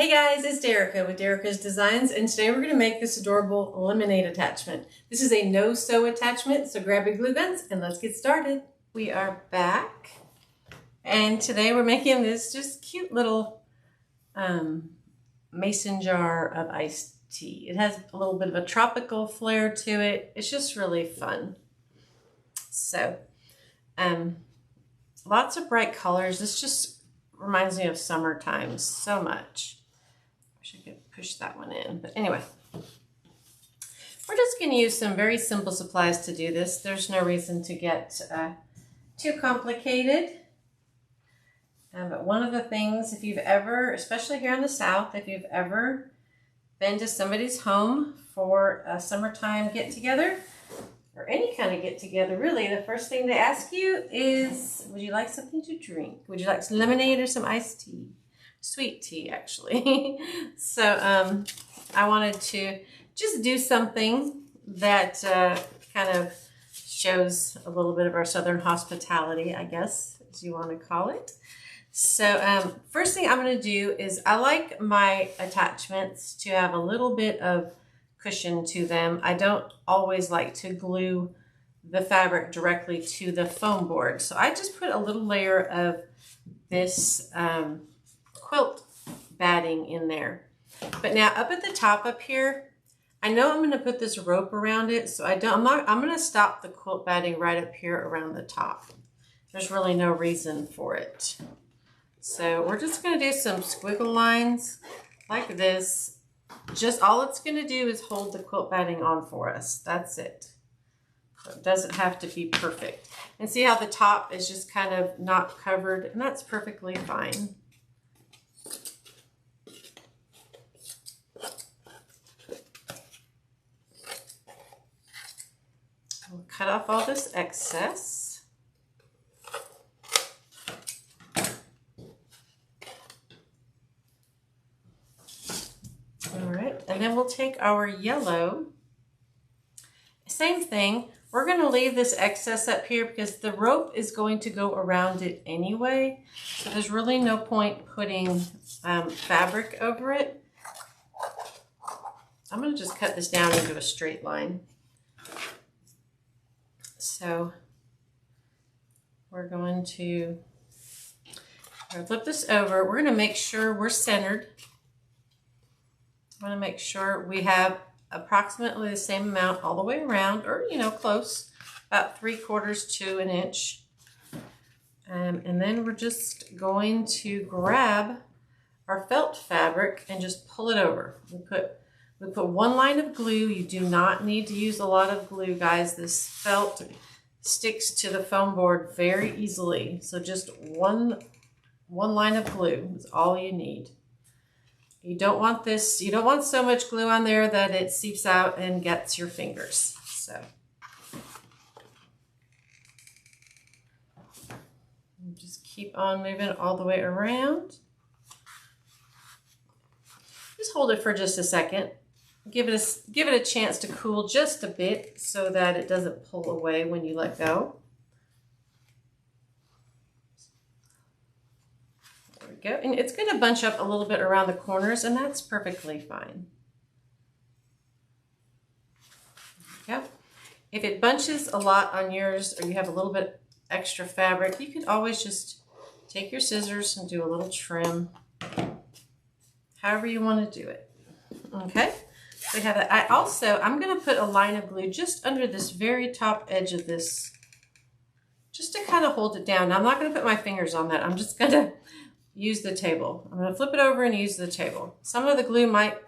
Hey guys, it's Derica with Derica's Designs, and today we're going to make this adorable lemonade attachment. This is a no-sew attachment, so grab your glue guns and let's get started. We are back, and today we're making this just cute little mason jar of iced tea. It has a little bit of a tropical flair to it. It's just really fun. So, lots of bright colors. This just reminds me of summertime so much. I could push that one in, but anyway, we're just going to use some very simple supplies to do this. There's no reason to get too complicated. But one of the things, if you've ever, especially here in the South, if you've ever been to somebody's home for a summertime get-together, or any kind of get-together, really, the first thing they ask you is, would you like something to drink? Would you like some lemonade or some iced tea? Sweet tea, actually. So I wanted to just do something that kind of shows a little bit of our Southern hospitality, I guess, as you want to call it. So first thing I'm going to do is I like my attachments to have a little bit of cushion to them. I don't always like to glue the fabric directly to the foam board. So I just put a little layer of this quilt batting in there. But now up at the top up here, I know I'm going to put this rope around it, so I'm going to stop the quilt batting right up here around the top. There's really no reason for it. So we're just going to do some squiggle lines like this. Just all it's going to do is hold the quilt batting on for us. That's it. So it doesn't have to be perfect. And see how the top is just kind of not covered, and that's perfectly fine. We'll cut off all this excess. All right, and then we'll take our yellow. Same thing. We're going to leave this excess up here because the rope is going to go around it anyway. So there's really no point putting fabric over it. I'm going to just cut this down into a straight line. So we're going to flip this over. We're going to make sure we're centered. I want to make sure we have approximately the same amount all the way around, or close, about 3/4 to an inch. And then we're just going to grab our felt fabric and just pull it over. We put one line of glue. You do not need to use a lot of glue, guys. This felt sticks to the foam board very easily. So just one line of glue is all you need. You don't want so much glue on there that it seeps out and gets your fingers. So just keep on moving all the way around. Just hold it for just a second. Give it a chance to cool just a bit so that it doesn't pull away when you let go. There we go. And it's going to bunch up a little bit around the corners, and that's perfectly fine. There we go. If it bunches a lot on yours, or you have a little bit extra fabric, you can always just take your scissors and do a little trim. However you want to do it. Okay. We have that. I'm going to put a line of glue just under this very top edge of this, just to kind of hold it down. Now, I'm not going to put my fingers on that. I'm just going to use the table. I'm going to flip it over and use the table. Some of the glue might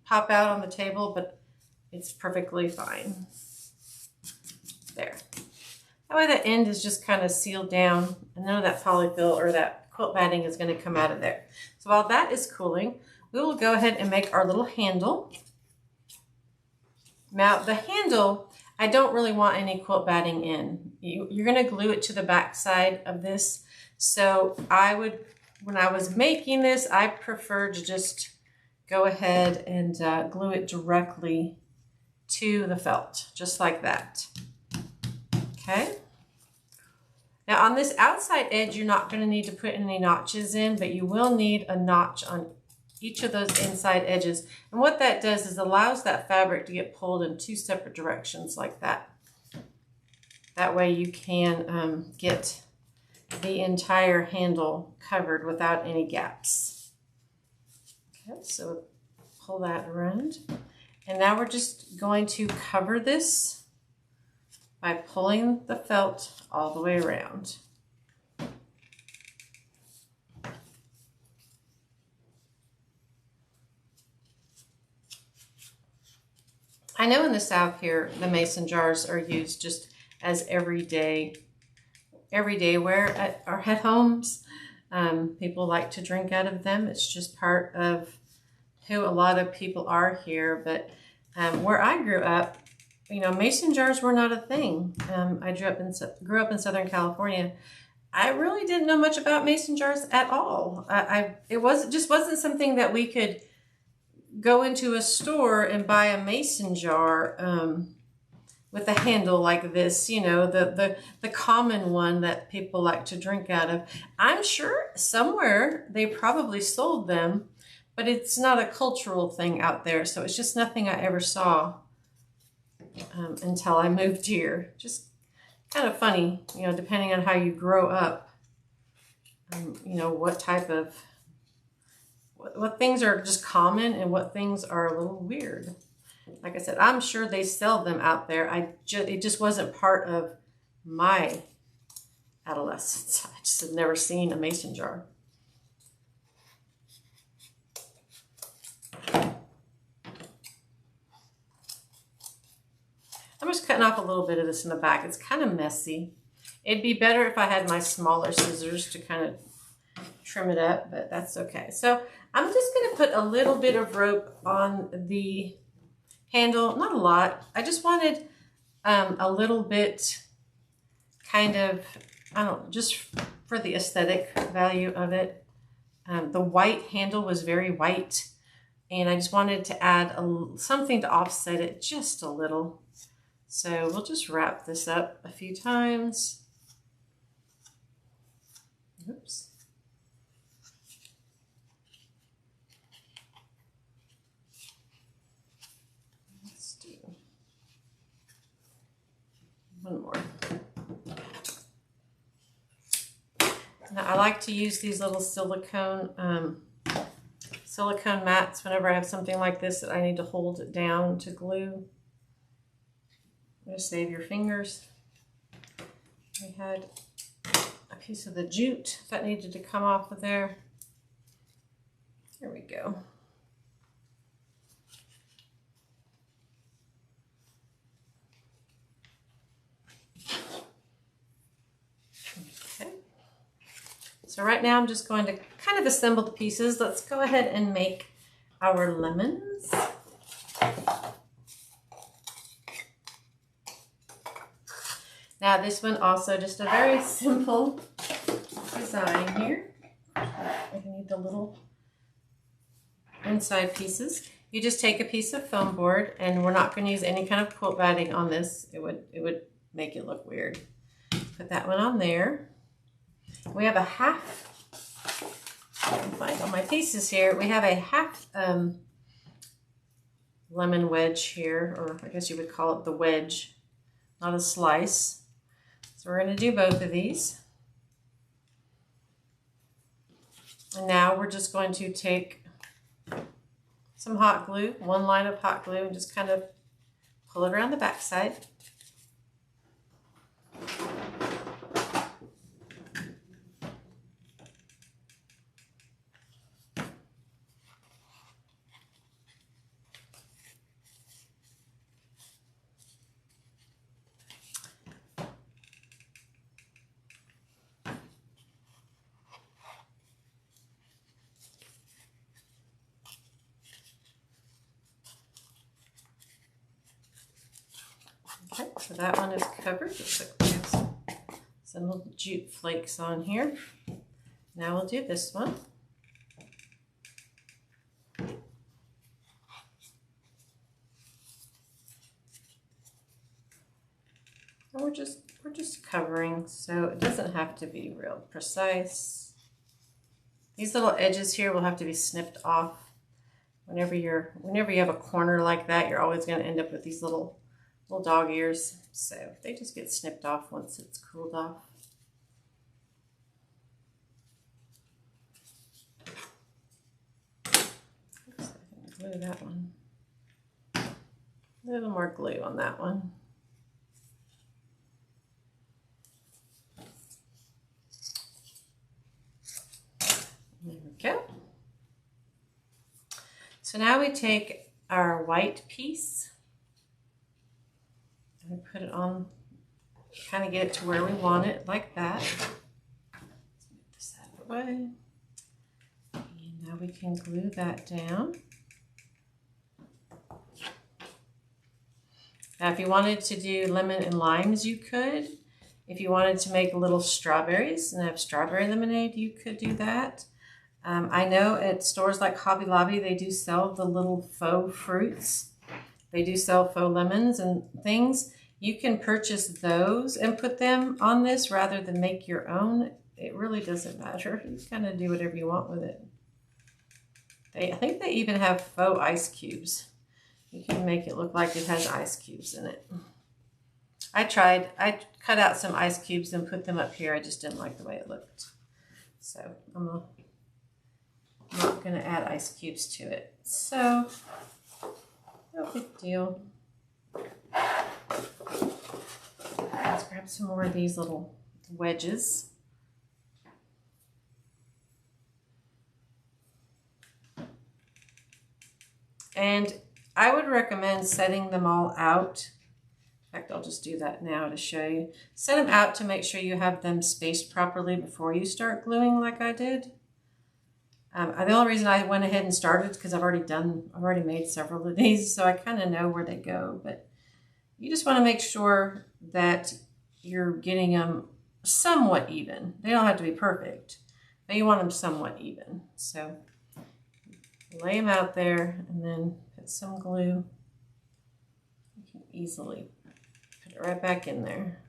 pop out on the table, but it's perfectly fine. There. That way the end is just kind of sealed down, and none of that polyfill or that quilt batting is going to come out of there. So while that is cooling, we will go ahead and make our little handle. Now the handle, I don't really want any quilt batting in. You're going to glue it to the back side of this. So when I was making this, I preferred to just go ahead and glue it directly to the felt, just like that. Okay. Now on this outside edge, you're not going to need to put any notches in, but you will need a notch on each of those inside edges. And what that does is allows that fabric to get pulled in 2 separate directions like that. That way you can get the entire handle covered without any gaps. Okay, so pull that around. And now we're just going to cover this by pulling the felt all the way around. I know in the South here, the mason jars are used just as everyday wear at our at homes. People like to drink out of them. It's just part of who a lot of people are here. But where I grew up, you know, mason jars were not a thing. I grew up in Southern California. I really didn't know much about mason jars at all. It wasn't something that we could go into a store and buy a mason jar with a handle like this, you know, the common one that people like to drink out of. I'm sure somewhere they probably sold them, but it's not a cultural thing out there. So it's just nothing I ever saw until I moved here. Just kind of funny, you know, depending on how you grow up, you know, what type of, what things are just common and what things are a little weird. Like I said, I'm sure they sell them out there. It just wasn't part of my adolescence. I just had never seen a mason jar. I'm just cutting off a little bit of this in the back. It's kind of messy. It'd be better if I had my smaller scissors to kind of trim it up, but that's okay. So I'm just going to put a little bit of rope on the handle, not a lot. I just wanted a little bit kind of, I don't know, just for the aesthetic value of it. The white handle was very white, and I just wanted to add something to offset it just a little. So we'll just wrap this up a few times. Oops. Let's do one more. Now I like to use these little silicone mats whenever I have something like this that I need to hold it down to glue. Just save your fingers. We had a piece of the jute that needed to come off of there. There we go. Okay. So right now I'm just going to kind of assemble the pieces. Let's go ahead and make our lemons. Now this one also just a very simple design here. I need the little inside pieces. You just take a piece of foam board, and we're not going to use any kind of quilt batting on this. It would make it look weird. Put that one on there. We have a half, I can find all my pieces here. We have a half lemon wedge here, or I guess you would call it the wedge, not a slice. So we're going to do both of these. And now we're just going to take some hot glue, one line of hot glue, and just kind of pull it around the back side. Okay, so that one is covered. Looks like we have some little jute flakes on here. Now we'll do this one. And we're just covering, so it doesn't have to be real precise. These little edges here will have to be snipped off Whenever you have a corner like that, you're always going to end up with these little dog ears. So they just get snipped off once it's cooled off. Oops, I can glue that one. A little more glue on that one. There we go. So now we take our white piece and we put it on, kind of get it to where we want it, like that. Let's move this out of the way. And now we can glue that down. Now if you wanted to do lemon and limes, you could. If you wanted to make little strawberries and have strawberry lemonade, you could do that. I know at stores like Hobby Lobby, they do sell the little faux fruits. They do sell faux lemons and things. You can purchase those and put them on this rather than make your own. It really doesn't matter. You kind of do whatever you want with it. I think they even have faux ice cubes. You can make it look like it has ice cubes in it. I cut out some ice cubes and put them up here. I just didn't like the way it looked. So I'm not going to add ice cubes to it. So, no big deal. Let's grab some more of these little wedges. And I would recommend setting them all out. In fact, I'll just do that now to show you. Set them out to make sure you have them spaced properly before you start gluing like I did. The only reason I went ahead and started is because I've already made several of these, so I kind of know where they go. But you just want to make sure that you're getting them somewhat even. They don't have to be perfect, but you want them somewhat even. So lay them out there and then put some glue. You can easily put it right back in there.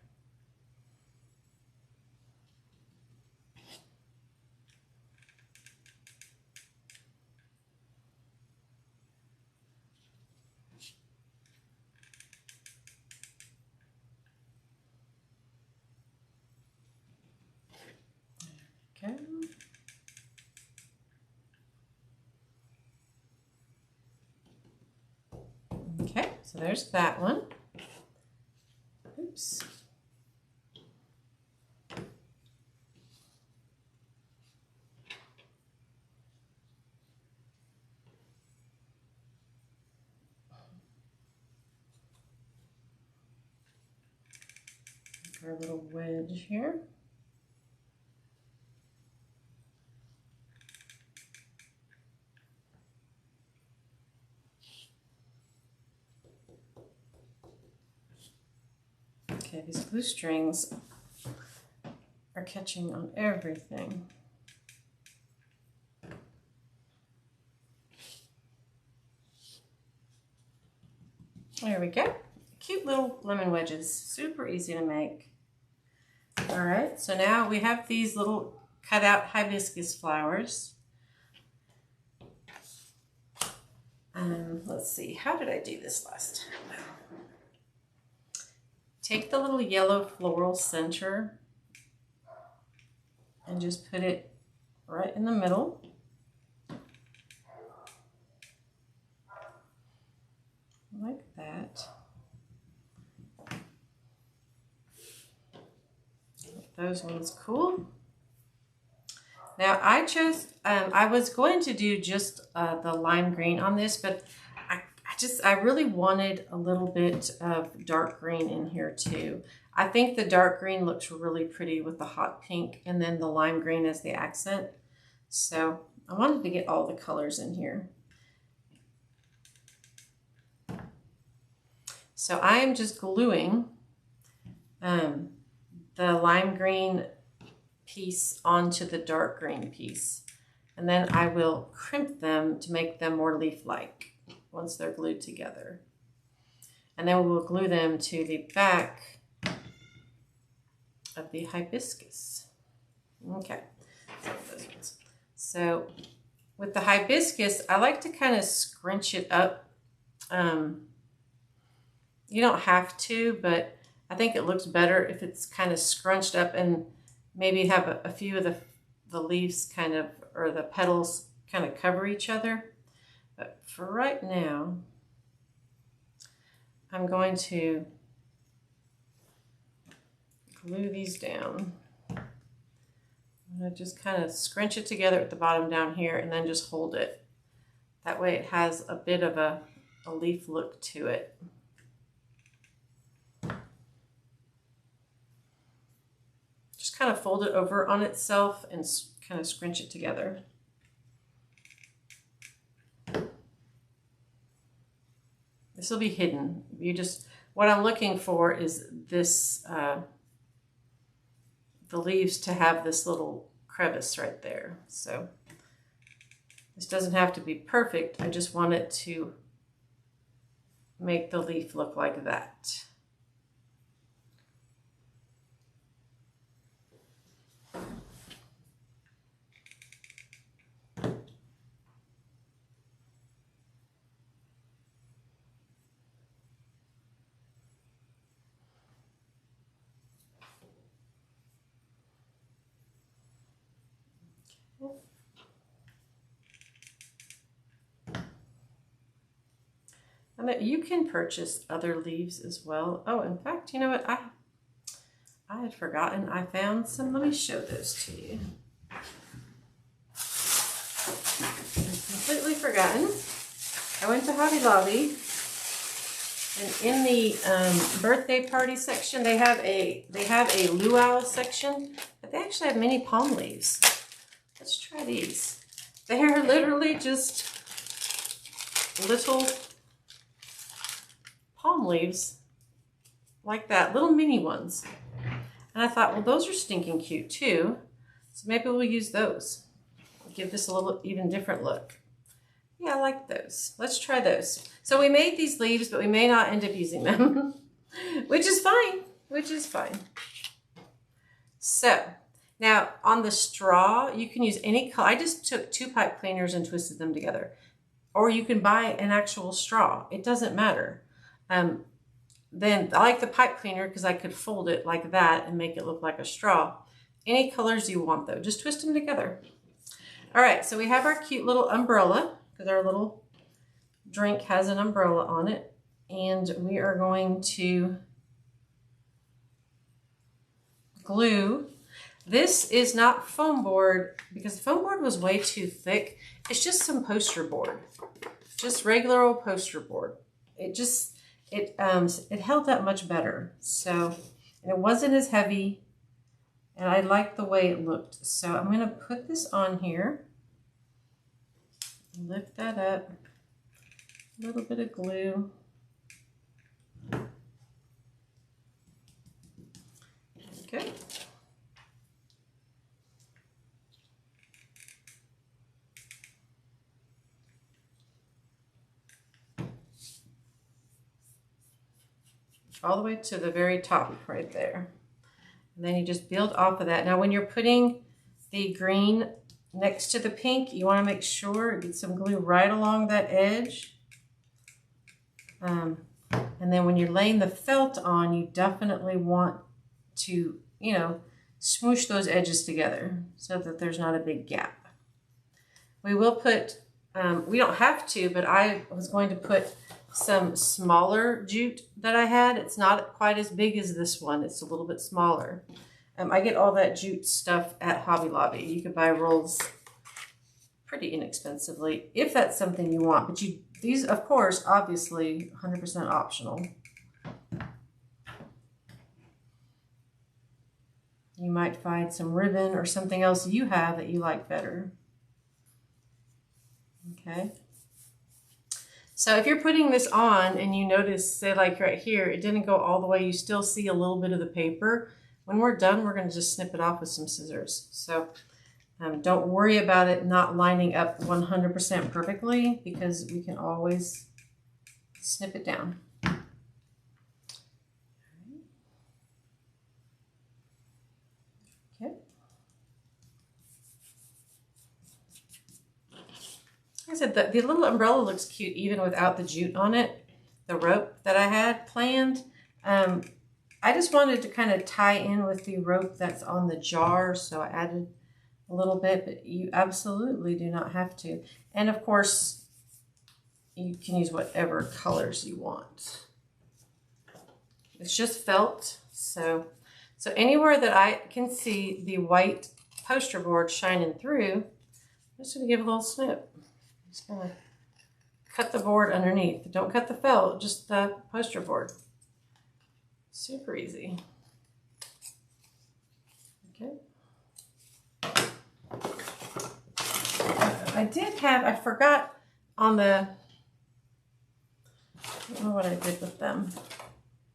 Okay, so there's that one. Oops. Our little wedge here. Okay, these glue strings are catching on everything. There we go. Cute little lemon wedges, super easy to make. All right, so now we have these little cut out hibiscus flowers. Let's see, how did I do this last time? Take the little yellow floral center and just put it right in the middle. Like that. Those ones cool. Now I chose, I was going to do just the lime green on this, but I really wanted a little bit of dark green in here too. I think the dark green looks really pretty with the hot pink and then the lime green as the accent. So I wanted to get all the colors in here. So I am just gluing the lime green piece onto the dark green piece. And then I will crimp them to make them more leaf-like once they're glued together. And then we will glue them to the back of the hibiscus. Okay, so with the hibiscus, I like to kind of scrunch it up. You don't have to, but I think it looks better if it's kind of scrunched up, and maybe have a few of the leaves kind of, or the petals kind of cover each other. But for right now, I'm going to glue these down. I'm going to just kind of scrunch it together at the bottom down here and then just hold it. That way it has a bit of a leaf look to it. Just kind of fold it over on itself and kind of scrunch it together. This will be hidden. What I'm looking for is this, the leaves to have this little crevice right there. So this doesn't have to be perfect. I just want it to make the leaf look like that. You can purchase other leaves as well. Oh, in fact, you know what? I had forgotten. I found some. Let me show those to you. I'd completely forgotten. I went to Hobby Lobby, and in the birthday party section, they have a luau section, but they actually have mini palm leaves. Let's try these. They are literally just little palm leaves like that, little mini ones. And I thought, well, those are stinking cute too. So maybe we'll use those. Give this a little even different look. Yeah, I like those. Let's try those. So we made these leaves, but we may not end up using them, which is fine, So now on the straw, you can use any color. I just took 2 pipe cleaners and twisted them together. Or you can buy an actual straw. It doesn't matter. Then I like the pipe cleaner because I could fold it like that and make it look like a straw. Any colors you want though, just twist them together. All right, so we have our cute little umbrella because our little drink has an umbrella on it. And we are going to glue. This is not foam board because the foam board was way too thick. It's just some poster board, just regular old poster board. It held up much better. So, and it wasn't as heavy, and I liked the way it looked. So I'm going to put this on here, lift that up, a little bit of glue. Okay. All the way to the very top right there. And then you just build off of that. Now when you're putting the green next to the pink, you want to make sure get some glue right along that edge. And then when you're laying the felt on, you definitely want to, smoosh those edges together so that there's not a big gap. We will put, we don't have to, but I was going to put some smaller jute that I had. It's not quite as big as this one. It's a little bit smaller. I get all that jute stuff at Hobby Lobby. You can buy rolls pretty inexpensively if that's something you want. But these, of course, obviously 100% optional. You might find some ribbon or something else you have that you like better. Okay. So if you're putting this on and you notice, say like right here, it didn't go all the way, you still see a little bit of the paper. When we're done, we're going to just snip it off with some scissors. So don't worry about it not lining up 100% perfectly because we can always snip it down. Okay. Like I said, the little umbrella looks cute even without the jute on it, the rope that I had planned. I just wanted to kind of tie in with the rope that's on the jar, so I added a little bit, but you absolutely do not have to. And of course, you can use whatever colors you want. It's just felt, so anywhere that I can see the white poster board shining through, I'm just going to give a little snip. I'm just going to cut the board underneath. Don't cut the felt, just the poster board. Super easy. Okay. I forgot on the, I don't know what I did with them.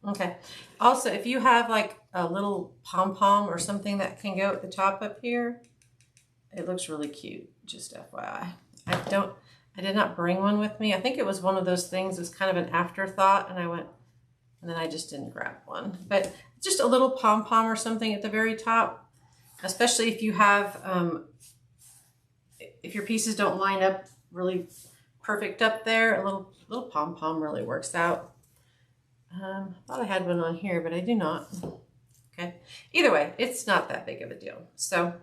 Okay. Also, if you have like a little pom-pom or something that can go at the top up here, it looks really cute, just FYI. I did not bring one with me. I think it was one of those things, it was kind of an afterthought, and then I just didn't grab one. But just a little pom-pom or something at the very top, especially if you have, if your pieces don't line up really perfect up there, a little pom-pom really works out. I thought I had one on here, but I do not. Okay. Either way, it's not that big of a deal. So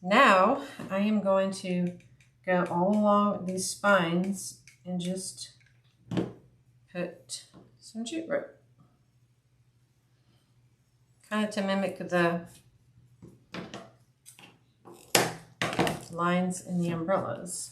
now I am going to go all along these spines and just put some jute rope. Kind of to mimic the lines in the umbrellas.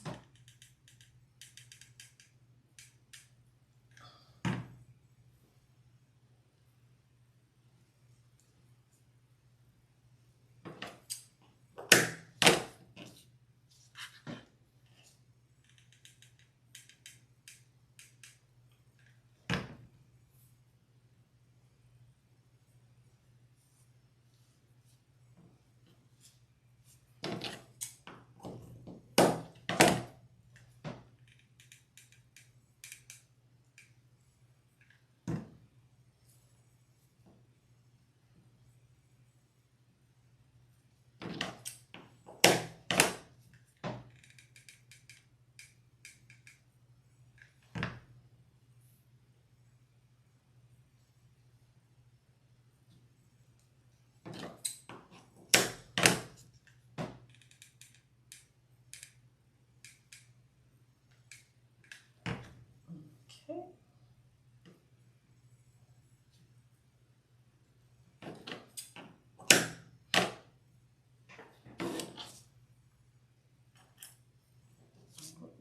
Okay.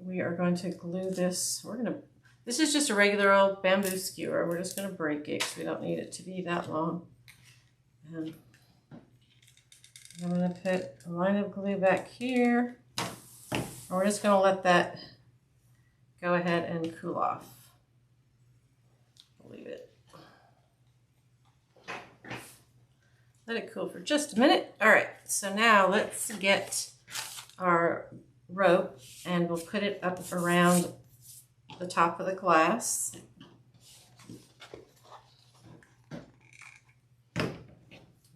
We are going to glue this. This is just a regular old bamboo skewer. We're just going to break it because we don't need it to be that long. And I'm going to put a line of glue back here. And we're just going to let that go ahead and cool off. Leave it. Let it cool for just a minute. All right, so now let's get our rope and we'll put it up around the top of the glass.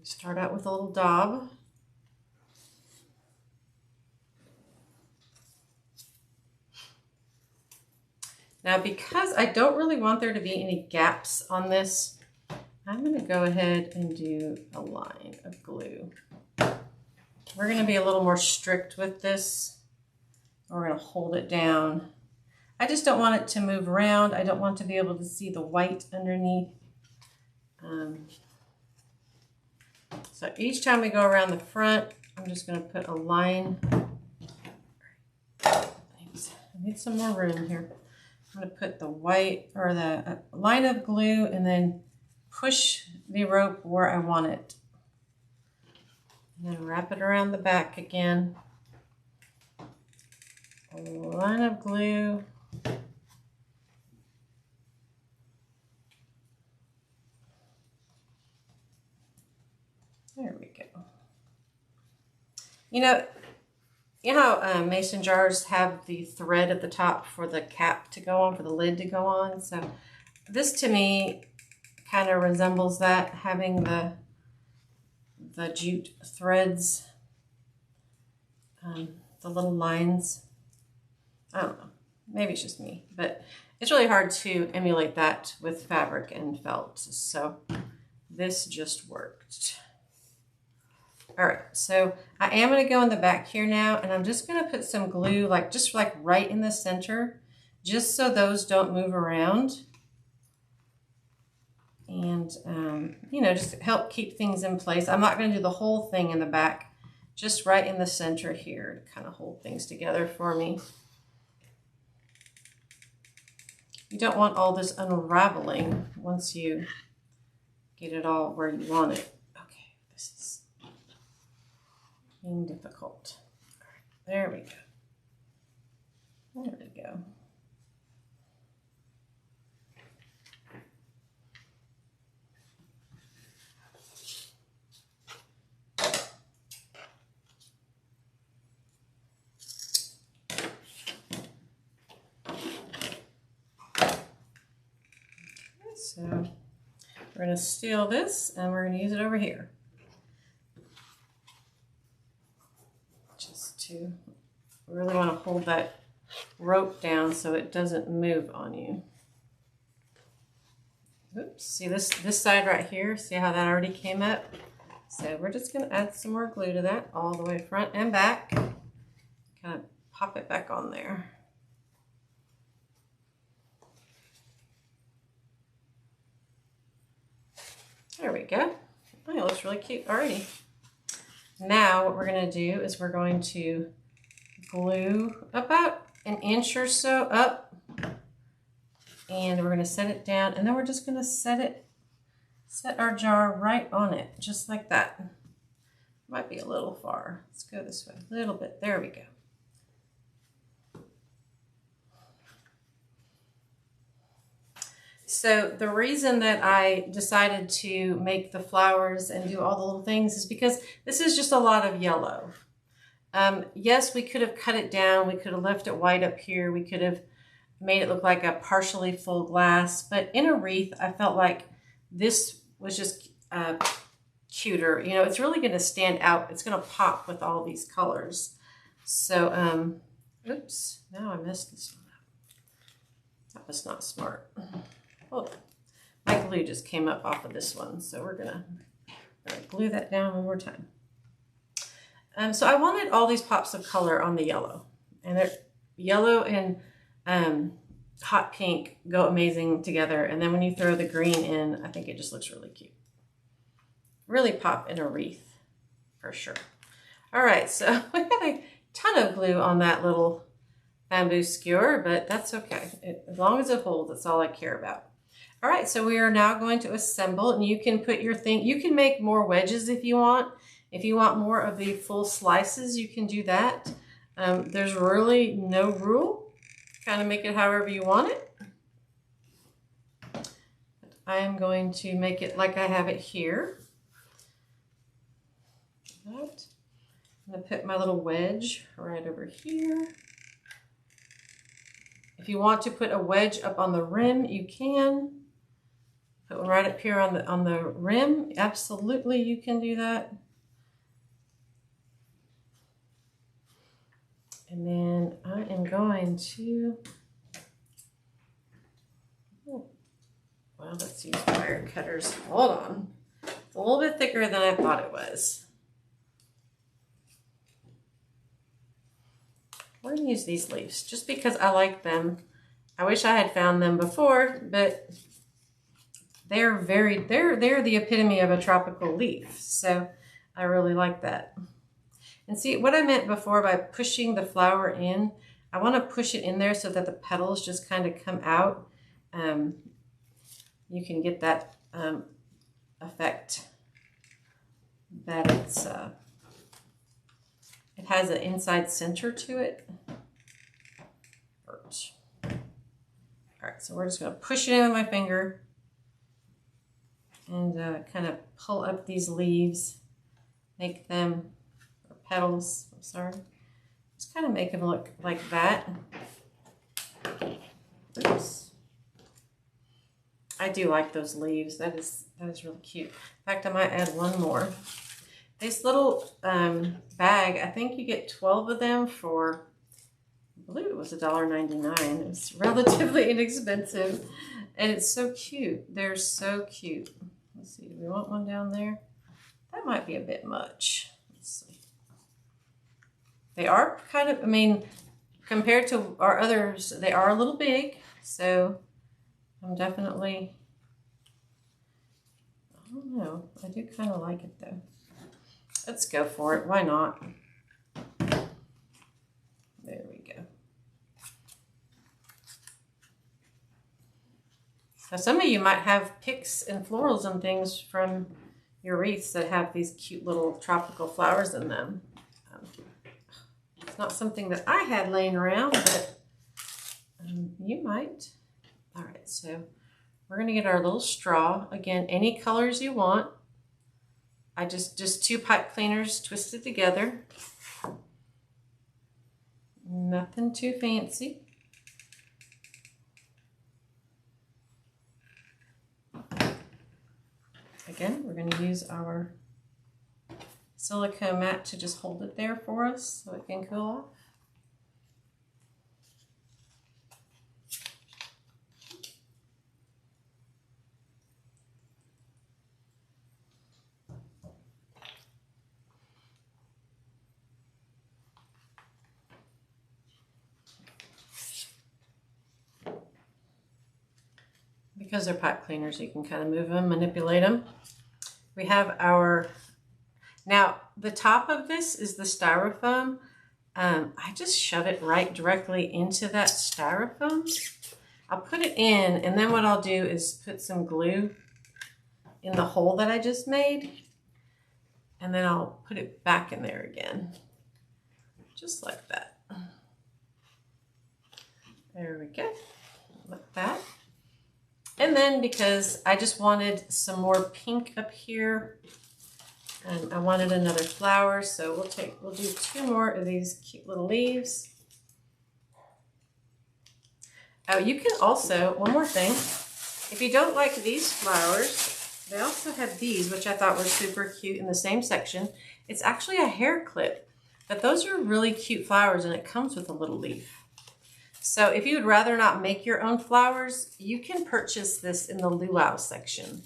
Start out with a little daub. Now, because I don't really want there to be any gaps on this, I'm going to go ahead and do a line of glue. We're going to be a little more strict with this. We're going to hold it down. I just don't want it to move around. I don't want to be able to see the white underneath. So each time we go around the front, I'm just going to put a line. I need some more room here. I'm going to put the white or the line of glue and then push the rope where I want it. And then wrap it around the back again. A line of glue. There we go. You know how mason jars have the thread at the top for the cap to go on, for the lid to go on? So this to me kind of resembles that, having the jute threads, the little lines. I don't know. Maybe it's just me, but it's really hard to emulate that with fabric and felt. So this just worked. All right, so I am going to go in the back here now, and I'm just going to put some glue, just right in the center, just so those don't move around. And, you know, just help keep things in place. I'm not going to do the whole thing in the back, just right in the center here to kind of hold things together for me. You don't want all this unraveling once you get it all where you want it. Okay, this is being difficult. All right, there we go. There we go. So we're going to steal this and we're going to use it over here. Just to really want to hold that rope down so it doesn't move on you. Oops, see this side right here? See how that already came up? So we're just going to add some more glue to that all the way front and back. Kind of pop it back on there. There we go. Oh, it looks really cute already. Now what we're going to do is we're going to glue about an inch or so up, and we're going to set it down, and then we're just going to set our jar right on it, just like that. Might be a little far. Let's go this way a little bit. There we go. So the reason that I decided to make the flowers and do all the little things is because this is just a lot of yellow. Yes, we could have cut it down. We could have left it white up here. We could have made it look like a partially full glass. But in a wreath, I felt like this was just cuter. You know, it's really going to stand out. It's going to pop with all these colors. So, oops, now I messed this one up. That was not smart. Oh, my glue just came up off of this one, so we're gonna glue that down one more time. So I wanted all these pops of color on the yellow, and yellow and hot pink go amazing together. And then when you throw the green in, I think it just looks really cute. Really pop in a wreath for sure. All right, so we got a ton of glue on that little bamboo skewer, but that's okay. As long as it holds, that's all I care about. All right, so we are now going to assemble, and you can put your thing, you can make more wedges if you want. If you want more of the full slices, you can do that. There's really no rule. Kind of make it however you want it. I am going to make it like I have it here. I'm going to put my little wedge right over here. If you want to put a wedge up on the rim, you can. Put one right up here on the rim. Absolutely, you can do that. And then I am going to, well, let's use wire cutters. Hold on. It's a little bit thicker than I thought it was. We're going to use these leaves just because I like them. I wish I had found them before, but they're the epitome of a tropical leaf. So I really like that. And see what I meant before by pushing the flower in, I want to push it in there so that the petals just kind of come out. You can get that effect that it has an inside center to it. All right, so we're just going to push it in with my finger and kind of pull up these leaves, make them, or petals, I'm sorry. Just kind of make them look like that. Oops. I do like those leaves. That is really cute. In fact, I might add one more. This little bag, I think you get 12 of them for, I believe it was $1.99. It's relatively inexpensive, and it's so cute. They're so cute. Let's see, do we want one down there? That might be a bit much. Let's see. They are kind of, I mean, compared to our others, they are a little big, so I'm definitely, I don't know, I do kind of like it though. Let's go for it, why not? There we go. Now some of you might have picks and florals and things from your wreaths that have these cute little tropical flowers in them. It's not something that I had laying around, but you might. All right, so we're gonna get our little straw. Again, any colors you want. I just 2 pipe cleaners twisted together. Nothing too fancy. Again, we're gonna use our silicone mat to just hold it there for us so it can cool off. Because they're pipe cleaners, you can kind of move them, manipulate them. We have our, now the top of this is the styrofoam. I just shove it right directly into that styrofoam. I'll put it in, and then what I'll do is put some glue in the hole that I just made, and then I'll put it back in there again, just like that. There we go, like that. And then because I just wanted some more pink up here, and I wanted another flower, so we'll do 2 more of these cute little leaves. Oh, you can also, one more thing, if you don't like these flowers, they also have these, which I thought were super cute in the same section. It's actually a hair clip, but those are really cute flowers, and it comes with a little leaf. So if you would rather not make your own flowers, you can purchase this in the luau section.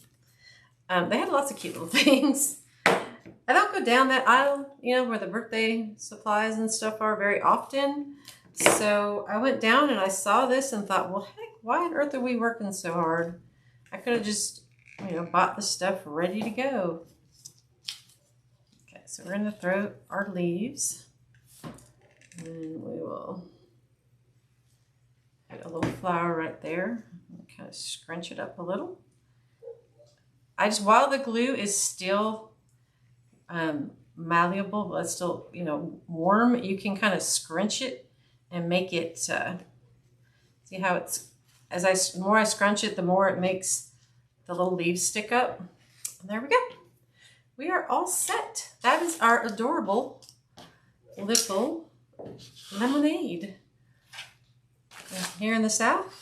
They have lots of cute little things. I don't go down that aisle, you know, where the birthday supplies and stuff are very often. So I went down and I saw this and thought, well, heck, why on earth are we working so hard? I could have just, you know, bought the stuff ready to go. Okay, so we're going to throw our leaves, and we will put a little flower right there. Kind of scrunch it up a little. While the glue is still malleable, but it's still, you know, warm, you can kind of scrunch it and make it, see how it's, the more I scrunch it, the more it makes the little leaves stick up. And there we go. We are all set. That is our adorable little lemonade. Here in the South,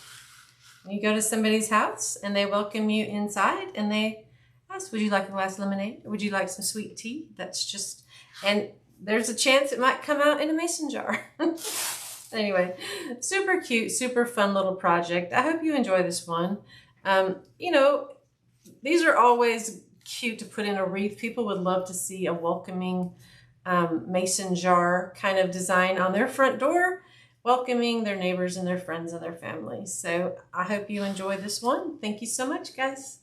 you go to somebody's house and they welcome you inside and they ask, would you like a glass of lemonade? Would you like some sweet tea? That's just, and there's a chance it might come out in a mason jar. Anyway, super cute, super fun little project. I hope you enjoy this one. You know, these are always cute to put in a wreath. People would love to see a welcoming mason jar kind of design on their front door, welcoming their neighbors and their friends and their families. So I hope you enjoy this one. Thank you so much, guys.